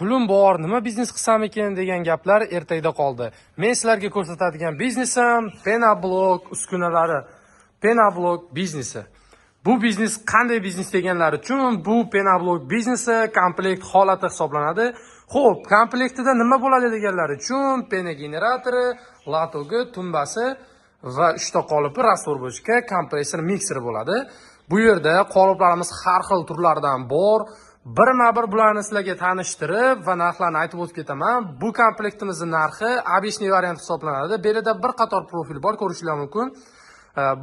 pulim bor, nima biznes qilsam ekan degan gaplar ertaga qoldi. Men sizlarga ko'rsatadigan biznesim Penablok uskunalari, Penablok biznesi. Bu biznes qanday biznes deganlar uchun bu Penablok biznesi komplekt holati hisoblanadi. Xo'p, komplektida nima bo'ladi deganlar uchun pena generatori, latogi, tumbasi va 3 ta qolipi rastor bo'shka, kompressor, mikser bo'ladi. Bu yerda qoliplarimiz har xil turlardan bor. Birma-bir bularni sizlarga tanishtirib va narxlarni aytib o'tib ketaman. Bu komplektimizning narxi обычный variant hisoblanadi. Bu yerda bir qator profil bor, ko'rishingiz mumkin.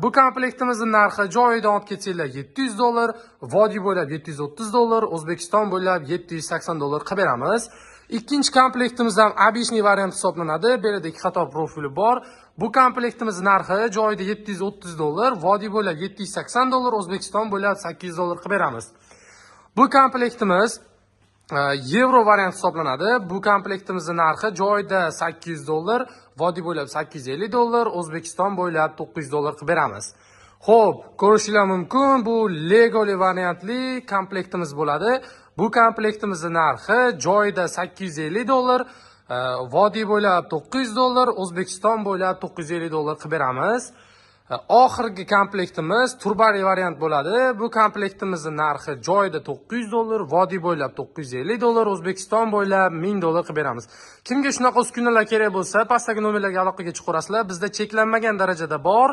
Bu komplektimizning narxi joyidan olib ketsanglar $700, vodiy bo'ylab $730, O'zbekiston bo'ylab $780 qilib beramiz. Ikkinchi komplektimiz ham обычный variant hisoblanadi. Bu yerda ikki qator profili bor. Bu komplektimizning narxi joyida $730, vodiy bo'ylab $780, O'zbekiston bo'ylab $800 qilib beramiz. Bu komplektimiz yevro variant hisoblanadi. Bu komplektimizning narxi joyida $800, vodiy bo'ylab $850, O'zbekiston bo'ylab $900 qilib beramiz. Xo'p, ko'rishingiz mumkin, bu Legoli variantli komplektimiz bo'ladi. Bu komplektimizning narxi joyida $850, vodiy bo'ylab $900, O'zbekiston bo'ylab $950 qilib beramiz. Oxirgi komplektimiz turbali variant bo'ladi. Bu komplektimizning narxi joyida $900, vodiy bo'ylab $950, O'zbekiston bo'ylab $1000 qilib beramiz. Kimga shunaqa uskunalar kerak bo'lsa, pastdagi nomerlarga aloqaga chiqarasizlar. Bizda cheklanmagan darajada bor.